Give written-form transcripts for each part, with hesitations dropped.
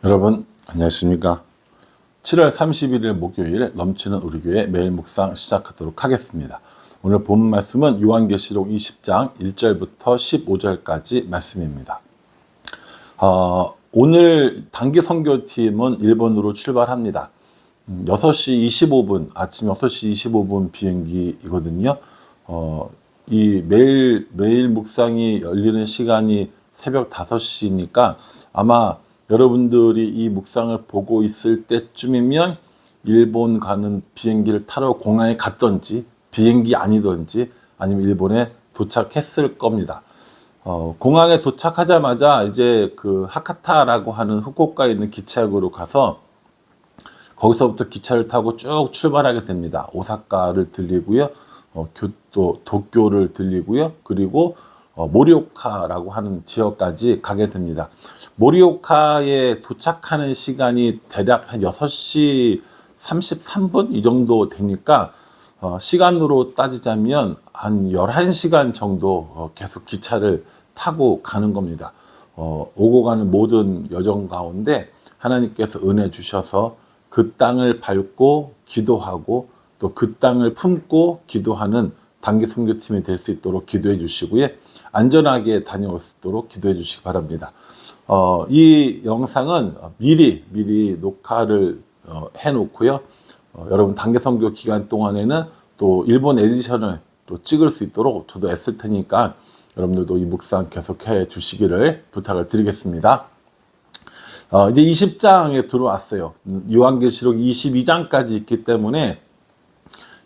여러분 안녕하십니까. 7월 31일 목요일 넘치는 우리 교회 매일 묵상 시작하도록 하겠습니다. 오늘 본 말씀은 요한계시록 20장 1절부터 15절까지 말씀입니다. 오늘 단기 선교팀은 일본으로 출발합니다. 6시 25분, 아침 6시 25분 비행기이거든요. 이 매일 묵상이 열리는 시간이 새벽 5시니까 아마 여러분들이 이 묵상을 보고 있을 때쯤이면 일본 가는 비행기를 타러 공항에 갔던지 비행기 아니던지 아니면 일본에 도착했을 겁니다. 공항에 도착하자마자 이제 그 하카타라고 하는 후쿠오카에 있는 기차역으로 가서 거기서부터 기차를 타고 쭉 출발하게 됩니다. 오사카를 들리고요. 도쿄를 들리고요. 그리고 모리오카라고 하는 지역까지 가게 됩니다. 모리오카에 도착하는 시간이 대략 한 6시 33분 이 정도 되니까 시간으로 따지자면 한 11시간 정도 계속 기차를 타고 가는 겁니다. 오고 가는 모든 여정 가운데 하나님께서 은혜 주셔서 그 땅을 밟고 기도하고 또 그 땅을 품고 기도하는 단기 선교팀이 될 수 있도록 기도해 주시고요. 안전하게 다녀올 수 있도록 기도해 주시기 바랍니다. 이 영상은 미리 녹화를 해 놓고요. 여러분 단기 선교 기간 동안에는 또 일본 에디션을 또 찍을 수 있도록 저도 애쓸 테니까 여러분들도 이 묵상 계속해 주시기를 부탁을 드리겠습니다. 이제 20장에 들어왔어요. 요한계시록 22장까지 있기 때문에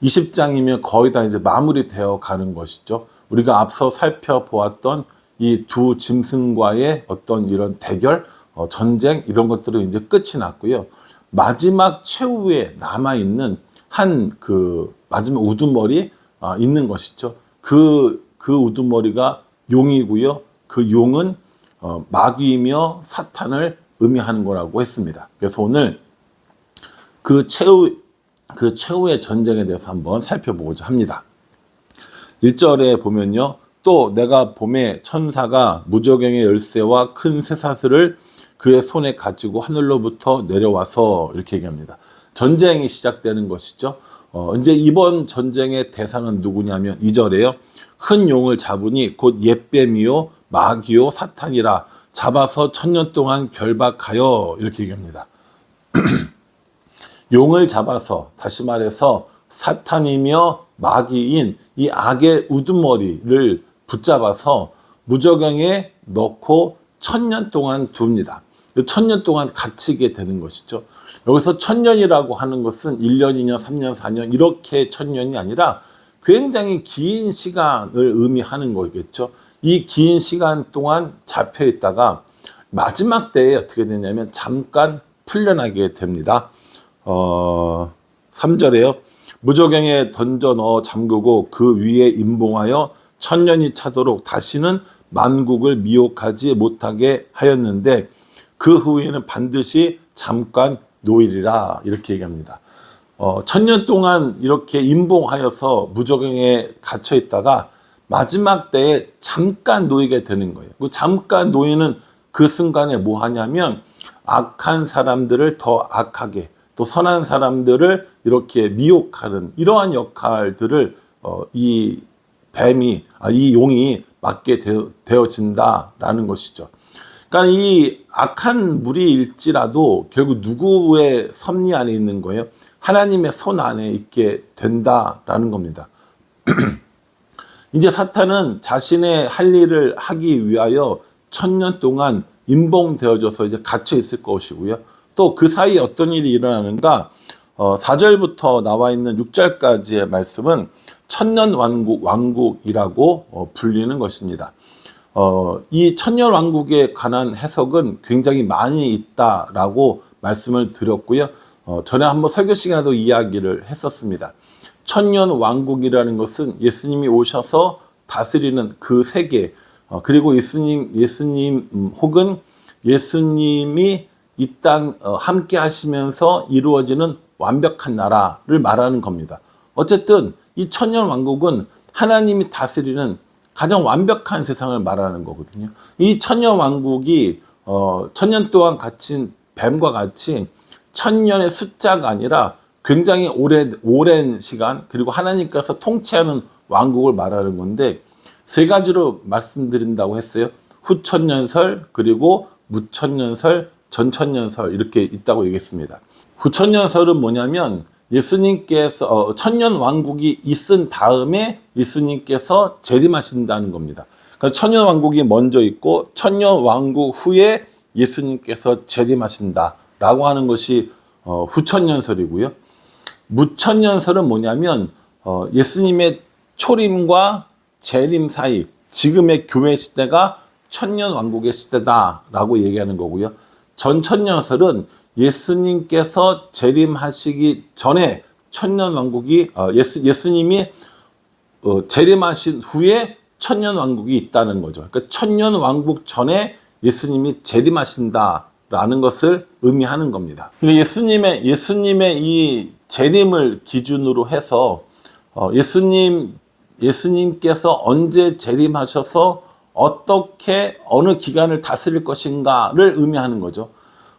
20장이면 거의 다 이제 마무리되어 가는 것이죠. 우리가 앞서 살펴보았던 이 두 짐승과의 어떤 이런 대결, 전쟁 이런 것들은 이제 끝이 났고요. 마지막 최후에 남아있는 한 그 마지막 우두머리 있는 것이죠. 그 우두머리가 용이고요. 그 용은 마귀이며 사탄을 의미하는 거라고 했습니다. 그래서 오늘 그 최후의 전쟁에 대해서 한번 살펴보고자 합니다. 1절에 보면요. 또 내가 봄에 천사가 무저갱의 열쇠와 큰 쇠사슬을 그의 손에 가지고 하늘로부터 내려와서 이렇게 얘기합니다. 전쟁이 시작되는 것이죠. 이제 이번 전쟁의 대상은 누구냐면 2절에요. 큰 용을 잡으니 곧 옛뱀이요 마귀요 사탄이라 잡아서 1000년 동안 결박하여 이렇게 얘기합니다. 용을 잡아서 다시 말해서 사탄이며 마귀인 이 악의 우두머리를 붙잡아서 무저갱에 넣고 1000년 동안 둡니다. 1000년 동안 갇히게 되는 것이죠. 여기서 1000년이라고 하는 것은 1년, 2년, 3년, 4년 이렇게 1000년이 아니라 굉장히 긴 시간을 의미하는 거겠죠. 이 긴 시간 동안 잡혀 있다가 마지막 때에 어떻게 되냐면 잠깐 풀려나게 됩니다. 3절에요. 무저갱에 던져 넣어 잠그고 그 위에 임봉하여 1000년이 차도록 다시는 만국을 미혹하지 못하게 하였는데 그 후에는 반드시 잠깐 노일이라 이렇게 얘기합니다. 1000년 동안 이렇게 임봉하여서 무저갱에 갇혀 있다가 마지막 때에 잠깐 놓이게 되는 거예요. 그 잠깐 놓이는 그 순간에 뭐 하냐면 악한 사람들을 더 악하게 또 선한 사람들을 이렇게 미혹하는 이러한 역할들을 이 용이 맡게 되어진다라는 것이죠. 그러니까 이 악한 무리일지라도 결국 누구의 섭리 안에 있는 거예요? 하나님의 손 안에 있게 된다라는 겁니다. 이제 사탄은 자신의 할 일을 하기 위하여 1000년 동안 임봉되어져서 이제 갇혀 있을 것이고요. 또 그 사이에 어떤 일이 일어나는가? 4절부터 나와 있는 6절까지의 말씀은 천년 왕국이라고 불리는 것입니다. 이 천년 왕국에 관한 해석은 굉장히 많이 있다라고 말씀을 드렸고요. 전에 한번 설교 시간에도 이야기를 했었습니다. 천년 왕국이라는 것은 예수님이 오셔서 다스리는 그 세계, 그리고 예수님 혹은 예수님이 이 땅 함께 하시면서 이루어지는 완벽한 나라를 말하는 겁니다. 어쨌든 이 천년 왕국은 하나님이 다스리는 가장 완벽한 세상을 말하는 거거든요. 이 천년 왕국이 천년 동안 갇힌 뱀과 같이 1000년의 숫자가 아니라 굉장히 오랜 시간, 그리고 하나님께서 통치하는 왕국을 말하는 건데, 세 가지로 말씀드린다고 했어요. 후천년설, 그리고 무천년설, 전천년설 이렇게 있다고 얘기했습니다. 후천년설은 뭐냐면 예수님께서 천년 왕국이 있은 다음에 예수님께서 재림하신다는 겁니다. 그러니까 천년 왕국이 먼저 있고 천년 왕국 후에 예수님께서 재림하신다라고 하는 것이 후천년설이고요. 무천년설은 뭐냐면 예수님의 초림과 재림 사이, 지금의 교회 시대가 천년 왕국의 시대다라고 얘기하는 거고요. 전천년설은 예수님께서 재림하시기 전에 천년 왕국이 예수님이 재림하신 후에 천년 왕국이 있다는 거죠. 그러니까 천년 왕국 전에 예수님이 재림하신다라는 것을 의미하는 겁니다. 예수님의 이 재림을 기준으로 해서 예수님께서 언제 재림하셔서 어떻게 어느 기간을 다스릴 것인가를 의미하는 거죠.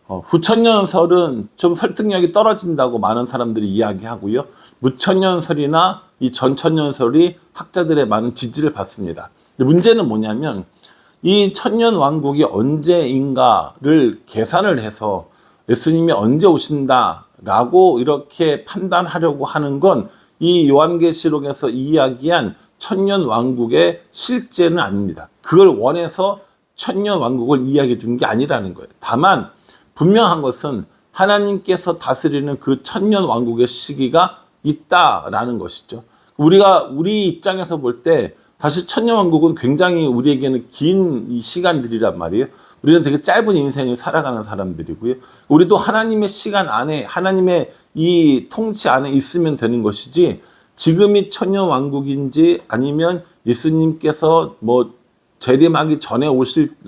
후천년설은 좀 설득력이 떨어진다고 많은 사람들이 이야기하고요. 무천년설이나 이 전천년설이 학자들의 많은 지지를 받습니다. 근데 문제는 뭐냐면 이 천년 왕국이 언제인가를 계산을 해서 예수님이 언제 오신다라고 이렇게 판단하려고 하는 건 이 요한계시록에서 이야기한 천년 왕국의 실제는 아닙니다. 그걸 원해서 천년 왕국을 이야기해 준 게 아니라는 거예요. 다만 분명한 것은 하나님께서 다스리는 그 천년 왕국의 시기가 있다라는 것이죠. 우리 입장에서 볼 때 사실 천년 왕국은 굉장히 우리에게는 긴 이 시간들이란 말이에요. 우리는 되게 짧은 인생을 살아가는 사람들이고요. 우리도 하나님의 시간 안에, 하나님의 이 통치 안에 있으면 되는 것이지, 지금이 천년 왕국인지 아니면 예수님께서 뭐 재림하기 전에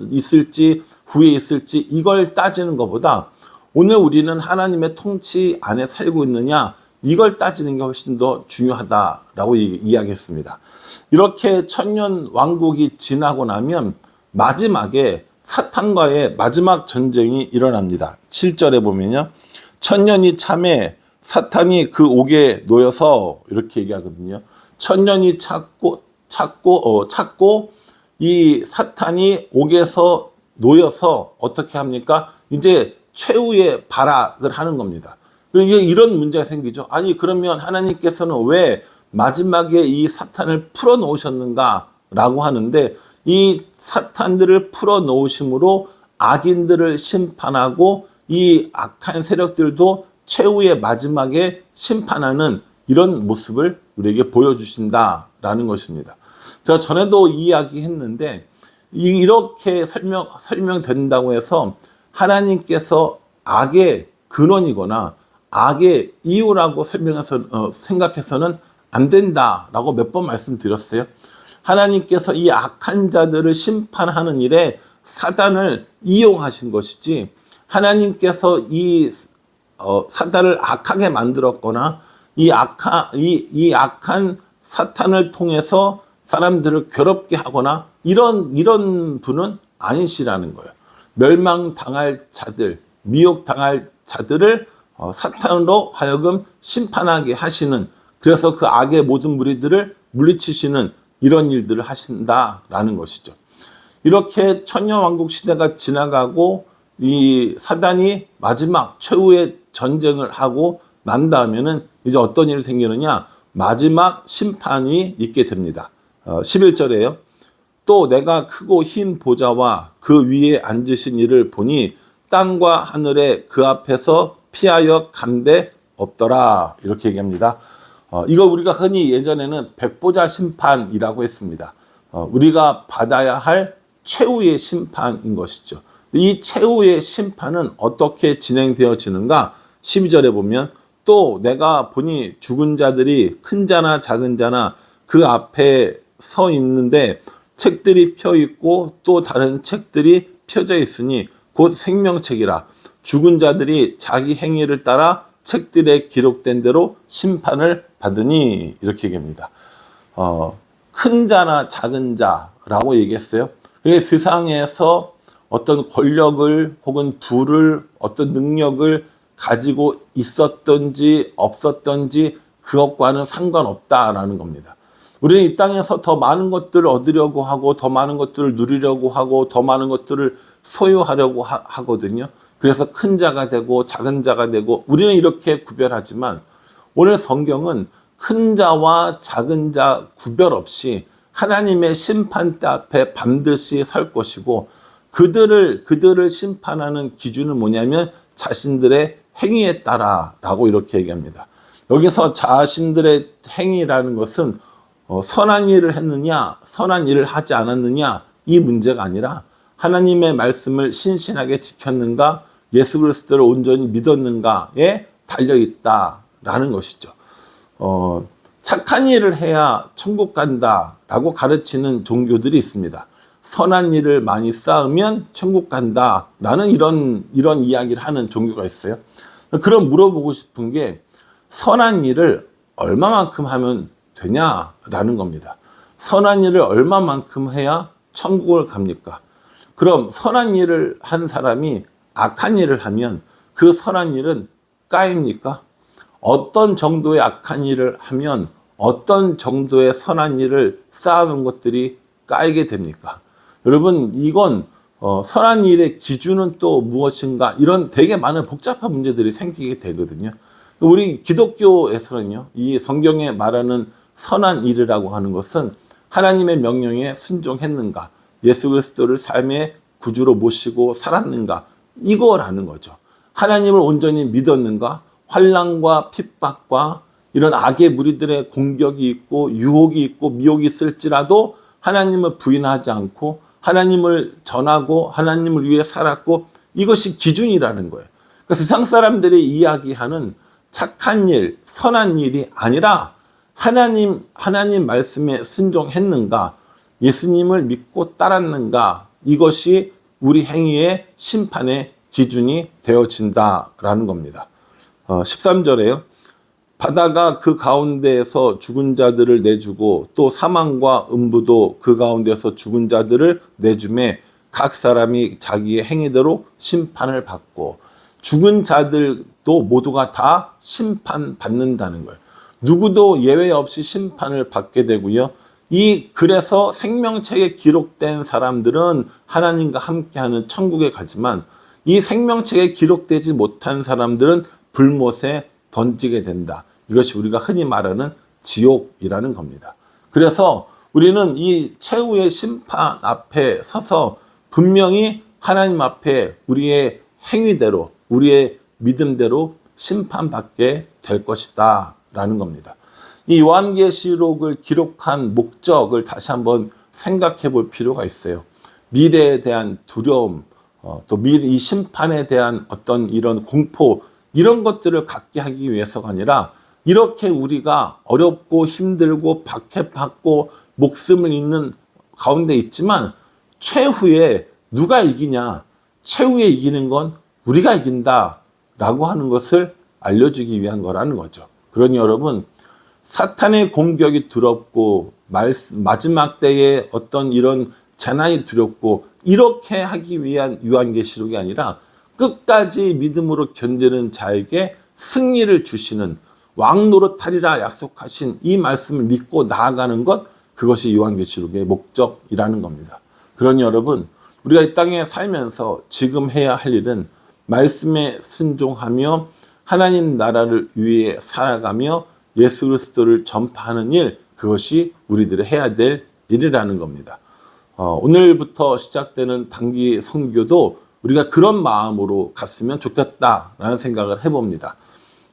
있을지 후에 있을지 이걸 따지는 것보다 오늘 우리는 하나님의 통치 안에 살고 있느냐, 이걸 따지는 게 훨씬 더 중요하다라고 이야기했습니다. 이렇게 천년 왕국이 지나고 나면 마지막에 사탄과의 마지막 전쟁이 일어납니다. 7절에 보면요. 천년이 참에 사탄이 그 옥에 놓여서, 이렇게 얘기하거든요. 천년이 찾고 이 사탄이 옥에서 놓여서 어떻게 합니까? 이제 최후의 발악을 하는 겁니다. 이게 이런 문제가 생기죠. 아니, 그러면 하나님께서는 왜 마지막에 이 사탄을 풀어 놓으셨는가라고 하는데, 이 사탄들을 풀어 놓으심으로 악인들을 심판하고 이 악한 세력들도 최후의 마지막에 심판하는 이런 모습을 우리에게 보여주신다라는 것입니다. 제가 전에도 이야기했는데, 이렇게 설명된다고 해서 하나님께서 악의 근원이거나 악의 이유라고 생각해서는 안 된다라고 몇 번 말씀드렸어요. 하나님께서 이 악한 자들을 심판하는 일에 사단을 이용하신 것이지, 하나님께서 이 사단을 악하게 만들었거나 이 악한 사탄을 통해서 사람들을 괴롭게 하거나 이런 분은 아니시라는 거예요. 멸망당할 자들, 미혹당할 자들을 사탄으로 하여금 심판하게 하시는, 그래서 그 악의 모든 무리들을 물리치시는 이런 일들을 하신다라는 것이죠. 이렇게 천년왕국 시대가 지나가고 이 사단이 마지막 최후의 전쟁을 하고 난 다음에는 이제 어떤 일이 생기느냐, 마지막 심판이 있게 됩니다. 11절에요. 또 내가 크고 흰 보좌와 그 위에 앉으신 이를 보니 땅과 하늘에 그 앞에서 피하여 간데 없더라, 이렇게 얘기합니다. 이거 우리가 흔히 예전에는 백보자 심판이라고 했습니다. 우리가 받아야 할 최후의 심판인 것이죠. 이 최후의 심판은 어떻게 진행되어지는가? 12절에 보면 또 내가 보니 죽은 자들이 큰 자나 작은 자나 그 앞에 서 있는데 책들이 펴 있고 또 다른 책들이 펴져 있으니 곧 생명책이라. 죽은 자들이 자기 행위를 따라 책들에 기록된 대로 심판을 받으니, 이렇게 얘기합니다. 큰 자나 작은 자라고 얘기했어요. 그게 세상에서 어떤 권력을 혹은 부를 어떤 능력을 가지고 있었던지 없었던지 그것과는 상관없다라는 겁니다. 우리는 이 땅에서 더 많은 것들을 얻으려고 하고 더 많은 것들을 누리려고 하고 더 많은 것들을 소유하려고 하거든요. 그래서 큰 자가 되고 작은 자가 되고 우리는 이렇게 구별하지만 오늘 성경은 큰 자와 작은 자 구별 없이 하나님의 심판대 앞에 반드시 설 것이고 그들을 심판하는 기준은 뭐냐면 자신들의 행위에 따라라고 이렇게 얘기합니다. 여기서 자신들의 행위라는 것은 선한 일을 했느냐 선한 일을 하지 않았느냐 이 문제가 아니라 하나님의 말씀을 신신하게 지켰는가 예수 그리스도를 온전히 믿었는가에 달려있다라는 것이죠. 착한 일을 해야 천국 간다라고 가르치는 종교들이 있습니다. 선한 일을 많이 쌓으면 천국 간다라는 이런 이야기를 하는 종교가 있어요. 그럼 물어보고 싶은 게 선한 일을 얼마만큼 하면 되냐라는 겁니다. 선한 일을 얼마만큼 해야 천국을 갑니까? 그럼 선한 일을 한 사람이 악한 일을 하면 그 선한 일은 까입니까? 어떤 정도의 악한 일을 하면 어떤 정도의 선한 일을 쌓아놓은 것들이 까이게 됩니까? 여러분 이건 선한 일의 기준은 또 무엇인가 이런 되게 많은 복잡한 문제들이 생기게 되거든요. 우리 기독교에서는요 이 성경에 말하는 선한 일이라고 하는 것은 하나님의 명령에 순종했는가 예수 그리스도를 삶의 구주로 모시고 살았는가 이거라는 거죠. 하나님을 온전히 믿었는가 환난과 핍박과 이런 악의 무리들의 공격이 있고 유혹이 있고 미혹이 있을지라도 하나님을 부인하지 않고 하나님을 전하고 하나님을 위해 살았고 이것이 기준이라는 거예요. 그러니까 세상 사람들이 이야기하는 착한 일, 선한 일이 아니라 하나님 말씀에 순종했는가 예수님을 믿고 따랐는가 이것이 우리 행위의 심판의 기준이 되어진다라는 겁니다. 13절에요. 바다가 그 가운데에서 죽은 자들을 내주고 또 사망과 음부도 그 가운데서 죽은 자들을 내주매 각 사람이 자기의 행위대로 심판을 받고 죽은 자들도 모두가 다 심판받는다는 거예요. 누구도 예외 없이 심판을 받게 되고요. 그래서 생명책에 기록된 사람들은 하나님과 함께하는 천국에 가지만 이 생명책에 기록되지 못한 사람들은 불못에 던지게 된다. 이것이 우리가 흔히 말하는 지옥이라는 겁니다. 그래서 우리는 이 최후의 심판 앞에 서서 분명히 하나님 앞에 우리의 행위대로 우리의 믿음대로 심판받게 될 것이다 라는 겁니다. 이 요한계시록을 기록한 목적을 다시 한번 생각해 볼 필요가 있어요. 미래에 대한 두려움, 또 이 심판에 대한 어떤 이런 공포 이런 것들을 갖게 하기 위해서가 아니라 이렇게 우리가 어렵고 힘들고 박해받고 목숨을 잃는 가운데 있지만 최후에 누가 이기냐 최후에 이기는 건 우리가 이긴다라고 하는 것을 알려주기 위한 거라는 거죠. 그러니 여러분 사탄의 공격이 두렵고 마지막 때의 어떤 이런 재난이 두렵고 이렇게 하기 위한 요한계시록이 아니라 끝까지 믿음으로 견디는 자에게 승리를 주시는 왕 노릇하리라 약속하신 이 말씀을 믿고 나아가는 것 그것이 요한계시록의 목적이라는 겁니다. 그러니 여러분 우리가 이 땅에 살면서 지금 해야 할 일은 말씀에 순종하며 하나님 나라를 위해 살아가며 예수 그리스도를 전파하는 일 그것이 우리들이 해야 될 일이라는 겁니다. 오늘부터 시작되는 단기 선교도 우리가 그런 마음으로 갔으면 좋겠다라는 생각을 해봅니다.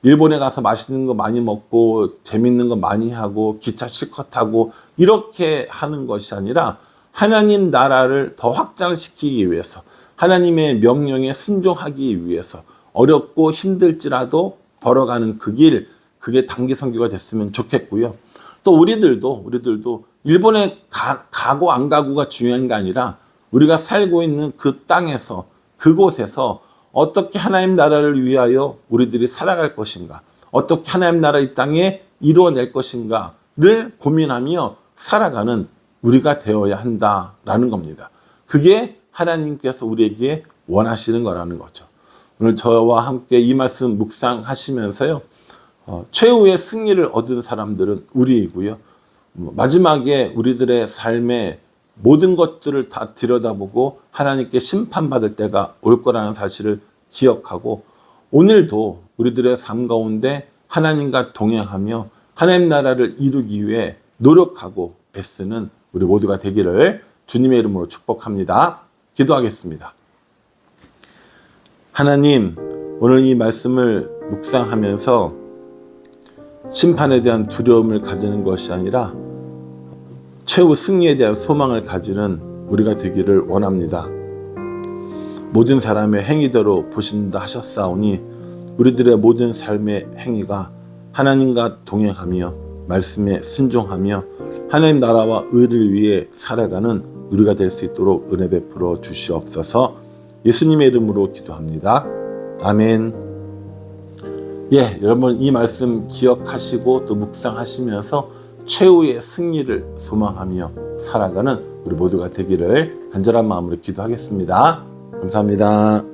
일본에 가서 맛있는 거 많이 먹고 재밌는 거 많이 하고 기차 실컷 타고 이렇게 하는 것이 아니라 하나님 나라를 더 확장시키기 위해서 하나님의 명령에 순종하기 위해서 어렵고 힘들지라도 걸어가는 그 길 그게 단기 선교가 됐으면 좋겠고요. 또 우리들도 일본에 가고 안 가고가 중요한 게 아니라 우리가 살고 있는 그 땅에서 그곳에서 어떻게 하나님 나라를 위하여 우리들이 살아갈 것인가 어떻게 하나님 나라 이 땅에 이루어낼 것인가를 고민하며 살아가는 우리가 되어야 한다라는 겁니다. 그게 하나님께서 우리에게 원하시는 거라는 거죠. 오늘 저와 함께 이 말씀 묵상하시면서요. 최후의 승리를 얻은 사람들은 우리이고요. 마지막에 우리들의 삶의 모든 것들을 다 들여다보고 하나님께 심판받을 때가 올 거라는 사실을 기억하고 오늘도 우리들의 삶 가운데 하나님과 동행하며 하나님 나라를 이루기 위해 노력하고 애쓰는 우리 모두가 되기를 주님의 이름으로 축복합니다. 기도하겠습니다. 하나님, 오늘 이 말씀을 묵상하면서 심판에 대한 두려움을 가지는 것이 아니라 최후 승리에 대한 소망을 가지는 우리가 되기를 원합니다. 모든 사람의 행위대로 보신다 하셨사오니 우리들의 모든 삶의 행위가 하나님과 동행하며 말씀에 순종하며 하나님 나라와 의를 위해 살아가는 우리가 될 수 있도록 은혜 베풀어 주시옵소서. 예수님의 이름으로 기도합니다. 아멘. 여러분 이 말씀 기억하시고 또 묵상하시면서 최후의 승리를 소망하며 살아가는 우리 모두가 되기를 간절한 마음으로 기도하겠습니다. 감사합니다.